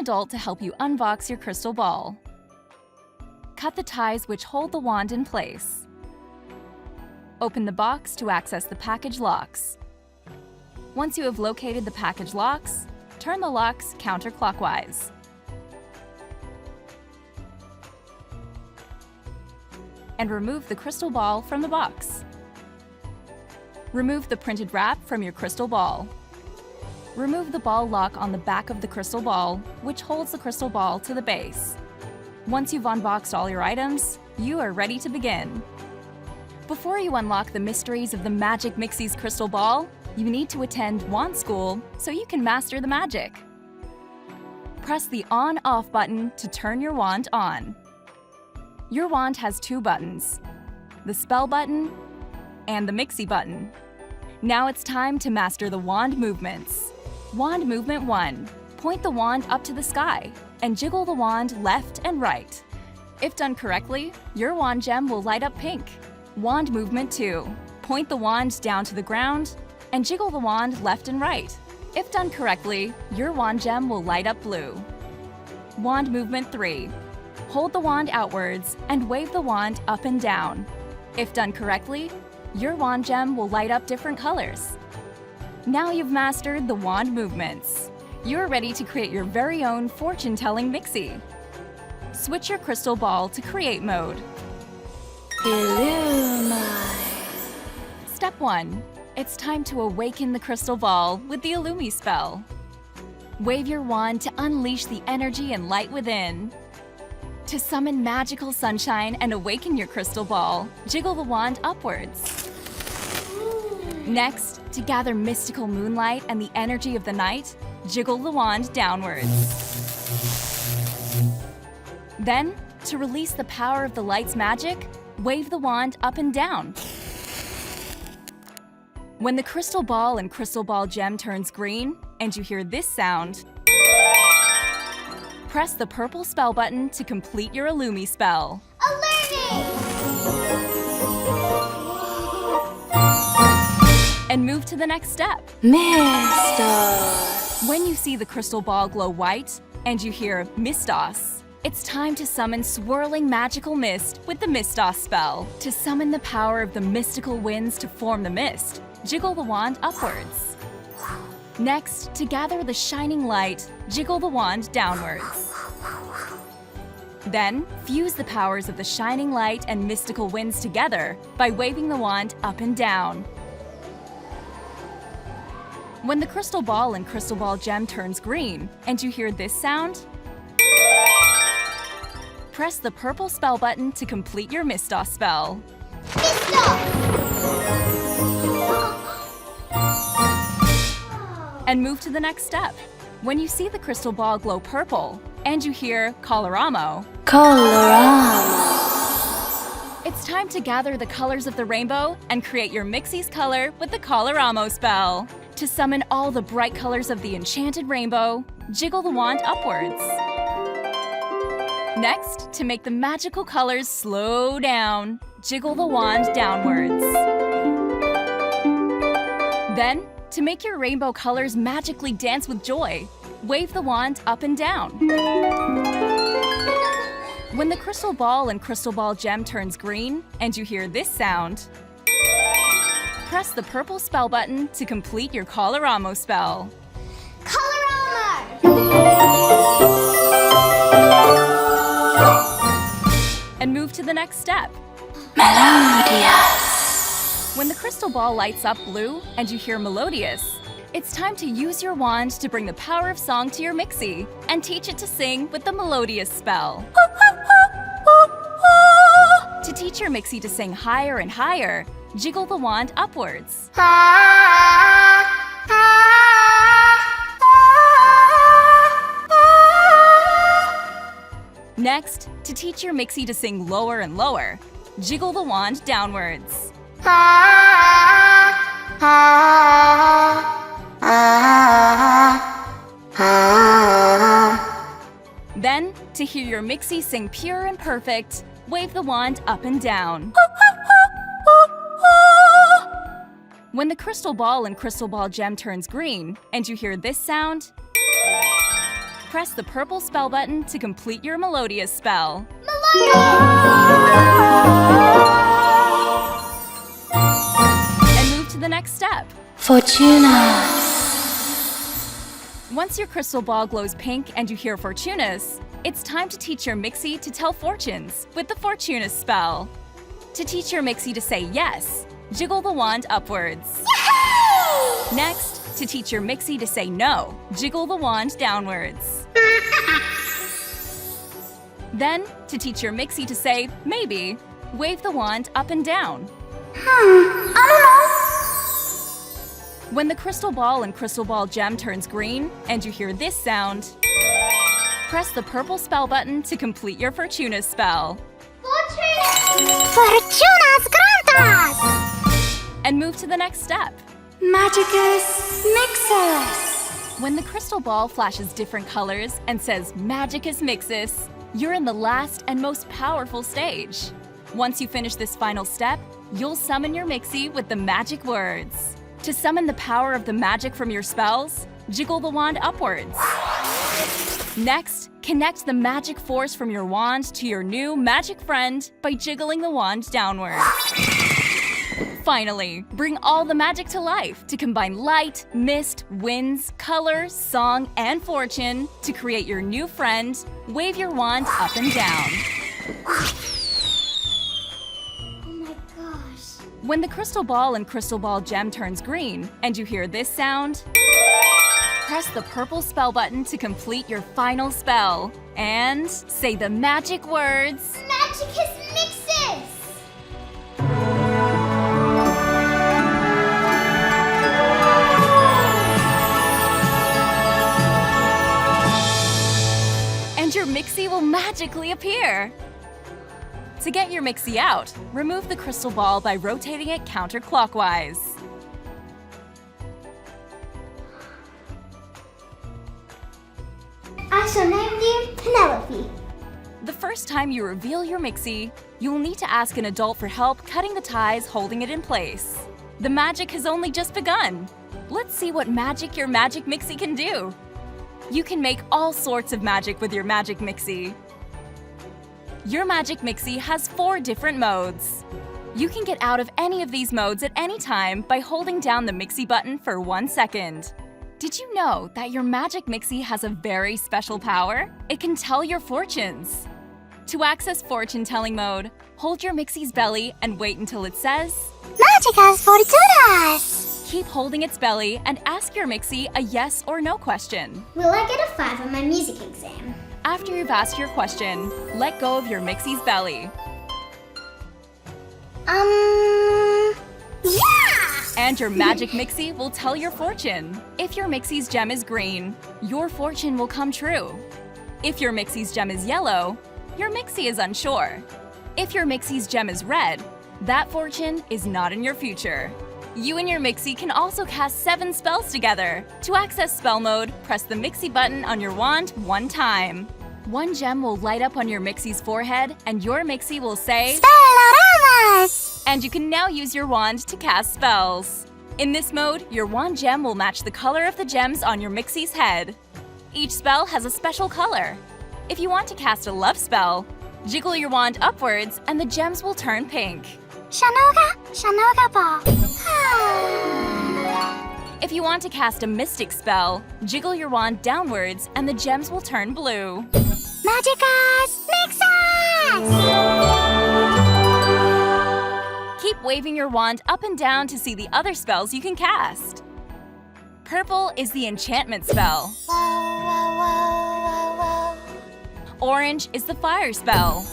adult to help you unbox your crystal ball. Cut the ties which hold the wand in place. Open the box to access the package locks. Once you have located the package locks, turn the locks counterclockwise. And remove the crystal ball from the box. Remove the printed wrap from your crystal ball. Remove the ball lock on the back of the crystal ball, which holds the crystal ball to the base. Once you've unboxed all your items, you are ready to begin. Before you unlock the mysteries of the Magic Mixie's crystal ball, you need to attend wand school so you can master the magic. Press the on-off button to turn your wand on. Your wand has two buttons, the spell button and the Mixie button. Now it's time to master the wand movements. Wand movement 1. Point the wand up to the sky and jiggle the wand left and right. If done correctly, your wand gem will light up pink. Wand movement 2. Point the wand down to the ground and jiggle the wand left and right. If done correctly, your wand gem will light up blue. Wand movement 3. Hold the wand outwards and wave the wand up and down. If done correctly, your wand gem will light up different colors. Now you've mastered the wand movements. You're ready to create your very own fortune-telling Mixie. Switch your crystal ball to create mode. Illumine. Step 1. It's time to awaken the crystal ball with the Illumi spell. Wave your wand to unleash the energy and light within. To summon magical sunshine and awaken your crystal ball, jiggle the wand upwards. Next, to gather mystical moonlight and the energy of the night, jiggle the wand downwards. Then, to release the power of the light's magic, wave the wand up and down. When the crystal ball and crystal ball gem turns green, and you hear this sound, press the purple spell button to complete your Illumi spell. And move to the next step. Mistos. When you see the crystal ball glow white and you hear Mistos, it's time to summon swirling magical mist with the Mistos spell. To summon the power of the mystical winds to form the mist, jiggle the wand upwards. Next, to gather the shining light, jiggle the wand downwards. Then, fuse the powers of the shining light and mystical winds together by waving the wand up and down. When the crystal ball and crystal ball gem turns green and you hear this sound, press the purple spell button to complete your Mistos spell. And move to the next step. When you see the crystal ball glow purple and you hear Coloramo, it's time to gather the colors of the rainbow and create your Mixie's color with the Coloramo spell. To summon all the bright colors of the enchanted rainbow, jiggle the wand upwards. Next, to make the magical colors slow down, jiggle the wand downwards. Then, to make your rainbow colors magically dance with joy, wave the wand up and down. When the crystal ball and crystal ball gem turns green and you hear this sound, press the purple spell button to complete your Coloramo spell. And move to the next step. Melodious. When the crystal ball lights up blue and you hear Melodious, it's time to use your wand to bring the power of song to your Mixie and teach it to sing with the Melodious spell. To teach your Mixie to sing higher and higher, jiggle the wand upwards. Next, to teach your Mixie to sing lower and lower, jiggle the wand downwards. Then, to hear your Mixie sing pure and perfect, wave the wand up and down. When the crystal ball and crystal ball gem turns green and you hear this sound, Press the purple spell button to complete your melodious spell. And move to the next step. Fortuna. Once your crystal ball glows pink and you hear Fortunas, it's time to teach your Mixie to tell fortunes with the Fortunas spell. To teach your Mixie to say yes, jiggle the wand upwards. Next, to teach your Mixie to say no, jiggle the wand downwards. Then, to teach your Mixie to say maybe, wave the wand up and down. I don't know. When the crystal ball and crystal ball gem turns green and you hear this sound, press the purple spell button to complete your Fortuna spell. Fortunas grantas. And move to the next step. Magicus Mixus. When the crystal ball flashes different colors and says Magicus Mixus, you're in the last and most powerful stage. Once you finish this final step, you'll summon your Mixie with the magic words. To summon the power of the magic from your spells, jiggle the wand upwards. Next, connect the magic force from your wand to your new magic friend by jiggling the wand downward. Finally, bring all the magic to life to combine light, mist, winds, color, song, and fortune to create your new friend. Wave your wand up and down. Oh my gosh. When the crystal ball and crystal ball gem turns green and you hear this sound, press the purple spell button to complete your final spell and say the magic words. Magicus Mixus. And your Mixie will magically appear. To get your Mixie out, remove the crystal ball by rotating it counterclockwise. I shall name you Penelope. The first time you reveal your Mixie, you'll need to ask an adult for help cutting the ties holding it in place. The magic has only just begun. Let's see what magic your Magic Mixie can do. You can make all sorts of magic with your Magic Mixie. Your Magic Mixie has 4 different modes. You can get out of any of these modes at any time by holding down the Mixie button for 1 second. Did you know that your Magic Mixie has a very special power? It can tell your fortunes. To access fortune-telling mode, hold your Mixie's belly and wait until it says, Magicus Fortunas. keep holding its belly and ask your Mixie a yes or no question. Will I get a 5 on my music exam? After you've asked your question, let go of your Mixie's belly. Yeah! And your Magic Mixie will tell your fortune. If your Mixie's gem is green, your fortune will come true. If your Mixie's gem is yellow, your Mixie is unsure. If your Mixie's gem is red, that fortune is not in your future. You and your Mixie can also cast 7 spells together. To access spell mode, press the Mixie button on your wand 1 time. 1 gem will light up on your Mixie's forehead, and your Mixie will say, Spelloramas! and you can now use your wand to cast spells. In this mode, your wand gem will match the color of the gems on your Mixie's head. Each spell has a special color. If you want to cast a love spell, jiggle your wand upwards and the gems will turn pink. Shanoga ball. If you want to cast a mystic spell, jiggle your wand downwards and the gems will turn blue. Magicus Mixus! Keep waving your wand up and down to see the other spells you can cast. Purple is the enchantment spell. Orange is the fire spell.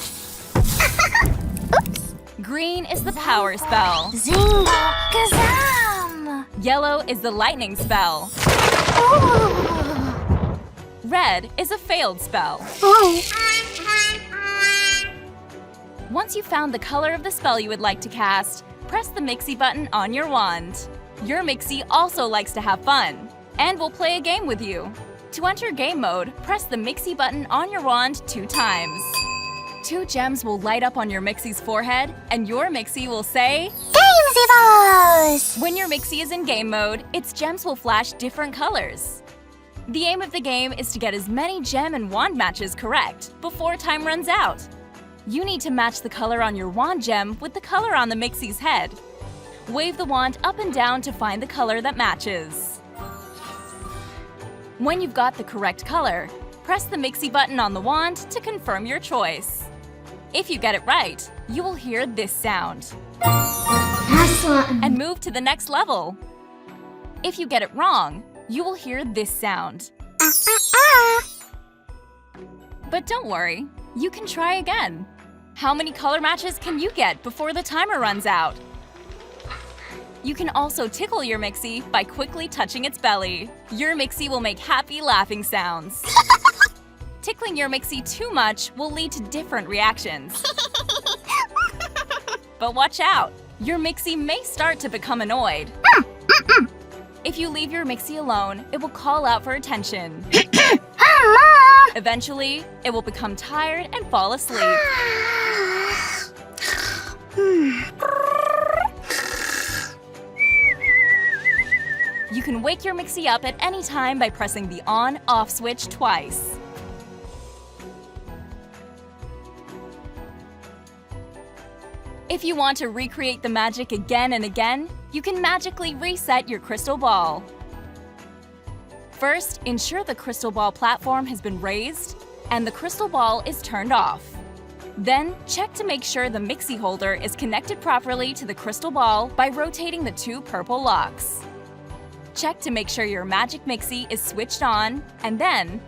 Oops. Green is the power spell. Zingo Kazam! Yellow is the lightning spell. Ooh. Red is a failed spell. Oh. Once you've found the color of the spell you would like to cast, press the Mixie button on your wand. Your Mixie also likes to have fun and will play a game with you. To enter game mode, press the Mixie button on your wand 2 times. 2 gems will light up on your Mixie's forehead, and your Mixie will say, Gamesivos! When your Mixie is in game mode, its gems will flash different colors. The aim of the game is to get as many gem and wand matches correct before time runs out. You need to match the color on your wand gem with the color on the Mixie's head. Wave the wand up and down to find the color that matches. When you've got the correct color, press the Mixie button on the wand to confirm your choice. If you get it right, you will hear this sound and move to the next level. If you get it wrong, you will hear this sound. But don't worry, you can try again. How many color matches can you get before the timer runs out? You can also tickle your Mixie by quickly touching its belly. Your Mixie will make happy laughing sounds. Tickling your Mixie too much will lead to different reactions. But watch out, your Mixie may start to become annoyed. If you leave your Mixie alone, it will call out for attention. Eventually, it will become tired and fall asleep. You can wake your Mixie up at any time by pressing the on-off switch twice. If you want to recreate the magic again and again, you can magically reset your crystal ball. First, ensure the crystal ball platform has been raised and the crystal ball is turned off. Then, check to make sure the Mixie holder is connected properly to the crystal ball by rotating the two purple locks. Check to make sure your Magic Mixie is switched on, and then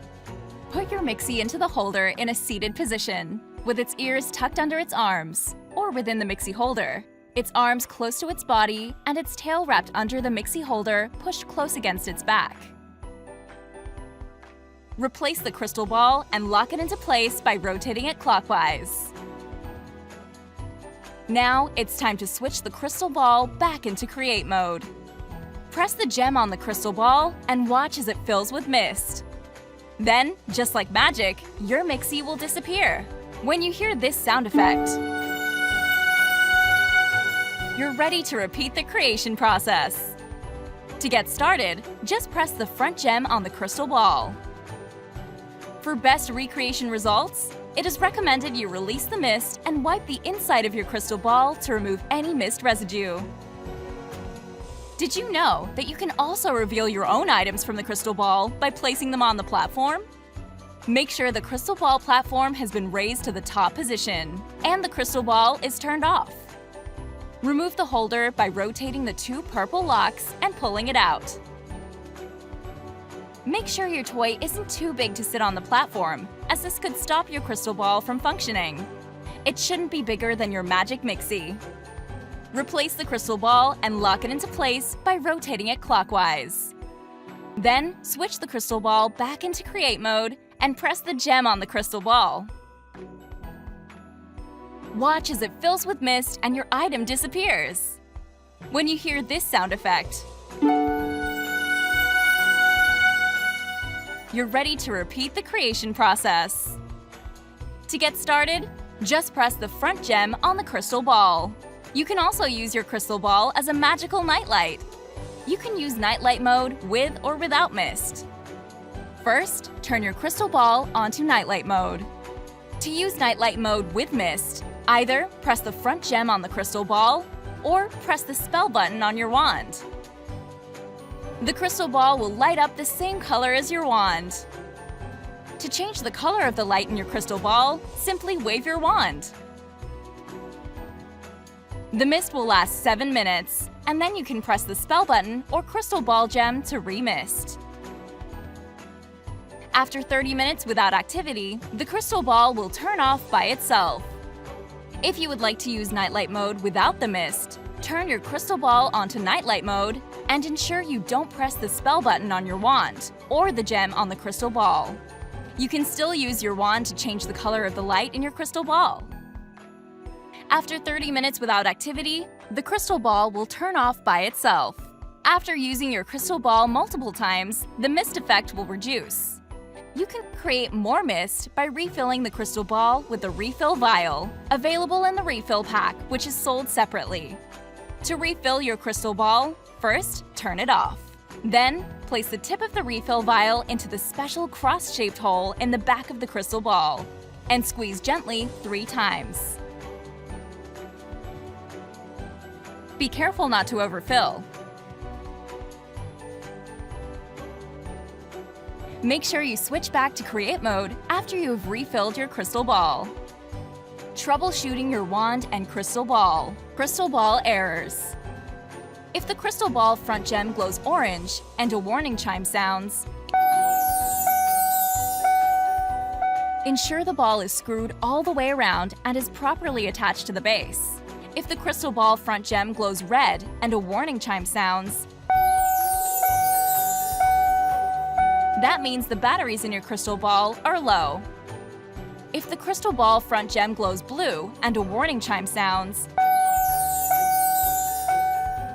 put your Mixie into the holder in a seated position, with its ears tucked under its arms, or within the Mixie holder, its arms close to its body, and its tail wrapped under the Mixie holder pushed close against its back. Replace the crystal ball and lock it into place by rotating it clockwise. Now, it's time to switch the crystal ball back into create mode. Press the gem on the crystal ball and watch as it fills with mist. Then, just like magic, your Mixie will disappear. When you hear this sound effect, you're ready to repeat the creation process. To get started, just press the front gem on the crystal ball. For best recreation results, it is recommended you release the mist and wipe the inside of your crystal ball to remove any mist residue. Did you know that you can also reveal your own items from the crystal ball by placing them on the platform? Make sure the crystal ball platform has been raised to the top position and the crystal ball is turned off. Remove the holder by rotating the two purple locks and pulling it out. Make sure your toy isn't too big to sit on the platform, as this could stop your crystal ball from functioning. It shouldn't be bigger than your Magic Mixie. Replace the crystal ball and lock it into place by rotating it clockwise. Then, switch the crystal ball back into create mode and press the gem on the crystal ball. Watch as it fills with mist and your item disappears. When you hear this sound effect, you're ready to repeat the creation process. To get started, just press the front gem on the crystal ball. You can also use your crystal ball as a magical nightlight. You can use nightlight mode with or without mist. First, turn your crystal ball onto nightlight mode. To use nightlight mode with mist, either press the front gem on the crystal ball or press the spell button on your wand. The crystal ball will light up the same color as your wand. To change the color of the light in your crystal ball, simply wave your wand. The mist will last 7 minutes, and then you can press the spell button or crystal ball gem to re-mist. After 30 minutes without activity, the crystal ball will turn off by itself. If you would like to use nightlight mode without the mist, turn your crystal ball onto nightlight mode and ensure you don't press the spell button on your wand or the gem on the crystal ball. You can still use your wand to change the color of the light in your crystal ball. After 30 minutes without activity, the crystal ball will turn off by itself. After using your crystal ball multiple times, the mist effect will reduce. You can create more mist by refilling the crystal ball with the refill vial, available in the refill pack, which is sold separately. To refill your crystal ball, first turn it off. Then, place the tip of the refill vial into the special cross-shaped hole in the back of the crystal ball and squeeze gently 3 times. Be careful not to overfill. Make sure you switch back to create mode after you have refilled your crystal ball. Troubleshooting your wand and crystal ball. Crystal ball errors. If the crystal ball front gem glows orange and a warning chime sounds, ensure the ball is screwed all the way around and is properly attached to the base. If the crystal ball front gem glows red and a warning chime sounds, that means the batteries in your crystal ball are low. If the crystal ball front gem glows blue and a warning chime sounds,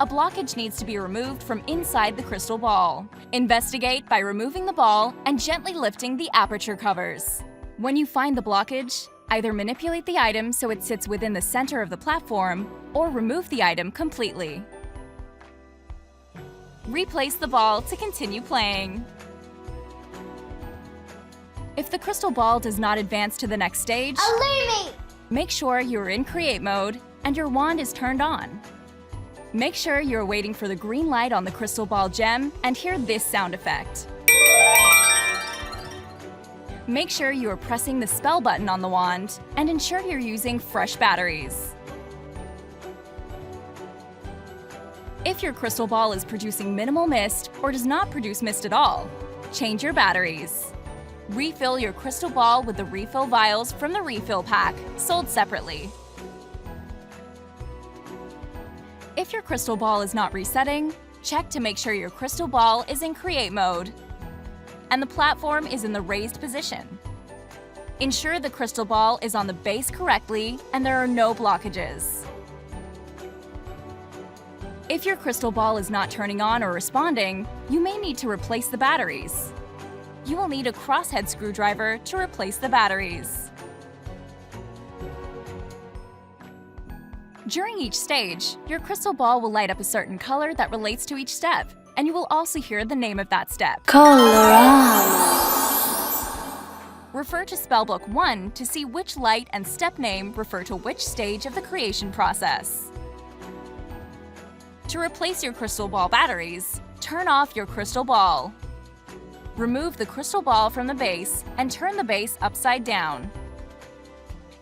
a blockage needs to be removed from inside the crystal ball. Investigate by removing the ball and gently lifting the aperture covers. When you find the blockage, either manipulate the item so it sits within the center of the platform, or remove the item completely. Replace the ball to continue playing. If the crystal ball does not advance to the next stage, make sure you're in create mode and your wand is turned on. Make sure you're waiting for the green light on the crystal ball gem and hear this sound effect. Make sure you are pressing the spell button on the wand and ensure you're using fresh batteries. If your crystal ball is producing minimal mist or does not produce mist at all, change your batteries. Refill your crystal ball with the refill vials from the refill pack, sold separately. If your crystal ball is not resetting, check to make sure your crystal ball is in create mode and the platform is in the raised position. Ensure the crystal ball is on the base correctly and there are no blockages. If your crystal ball is not turning on or responding, you may need to replace the batteries. You will need a crosshead screwdriver to replace the batteries. During each stage, your crystal ball will light up a certain color that relates to each step, and you will also hear the name of that step. Refer to Spellbook 1 to see which light and step name refer to which stage of the creation process. To replace your crystal ball batteries, turn off your crystal ball. Remove the crystal ball from the base and turn the base upside down.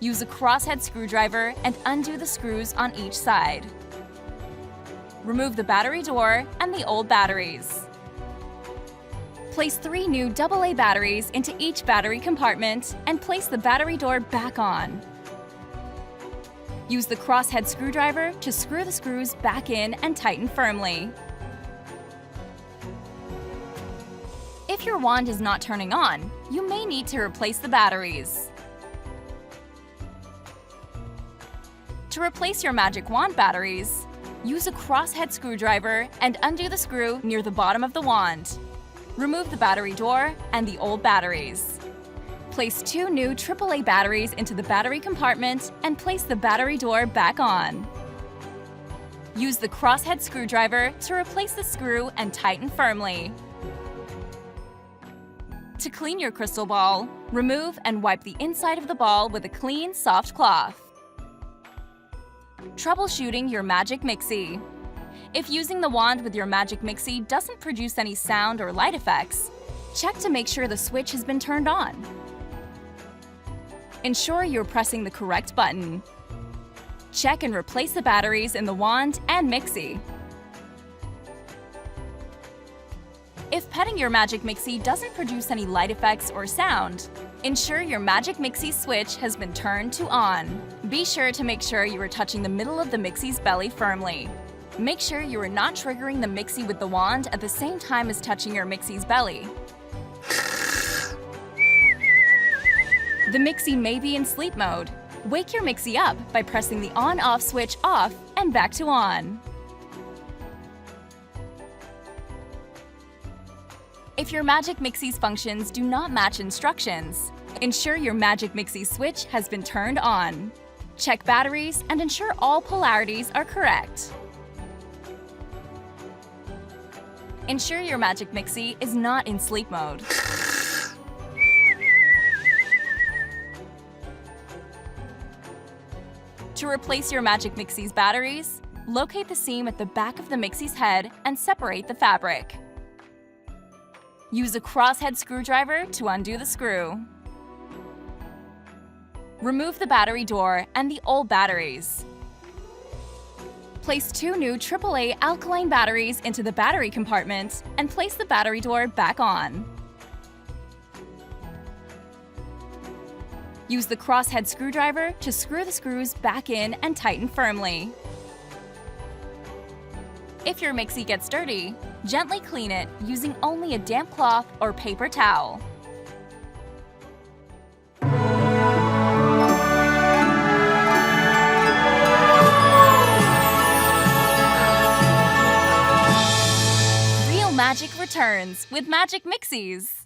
Use a crosshead screwdriver and undo the screws on each side. Remove the battery door and the old batteries. Place 3 new AA batteries into each battery compartment and place the battery door back on. Use the crosshead screwdriver to screw the screws back in and tighten firmly. If your wand is not turning on, you may need to replace the batteries. To replace your magic wand batteries, use a crosshead screwdriver and undo the screw near the bottom of the wand. Remove the battery door and the old batteries. Place 2 new AAA batteries into the battery compartment and place the battery door back on. Use the crosshead screwdriver to replace the screw and tighten firmly. To clean your crystal ball, remove and wipe the inside of the ball with a clean, soft cloth. Troubleshooting your Magic Mixie. If using the wand with your Magic Mixie doesn't produce any sound or light effects, check to make sure the switch has been turned on. Ensure you're pressing the correct button. Check and replace the batteries in the wand and Mixie. If petting your Magic Mixie doesn't produce any light effects or sound, ensure your Magic Mixie switch has been turned to on. Be sure to make sure you are touching the middle of the Mixie's belly firmly. Make sure you are not triggering the Mixie with the wand at the same time as touching your Mixie's belly. The Mixie may be in sleep mode. Wake your Mixie up by pressing the on-off switch off and back to on. If your Magic Mixie's functions do not match instructions, ensure your Magic Mixie switch has been turned on. Check batteries and ensure all polarities are correct. Ensure your Magic Mixie is not in sleep mode. To replace your Magic Mixie's batteries, locate the seam at the back of the Mixie's head and separate the fabric. Use a crosshead screwdriver to undo the screw. Remove the battery door and the old batteries. Place 2 new AAA alkaline batteries into the battery compartment and place the battery door back on. Use the crosshead screwdriver to screw the screws back in and tighten firmly. If your Mixie gets dirty, gently clean it using only a damp cloth or paper towel. Real magic returns with Magic Mixies.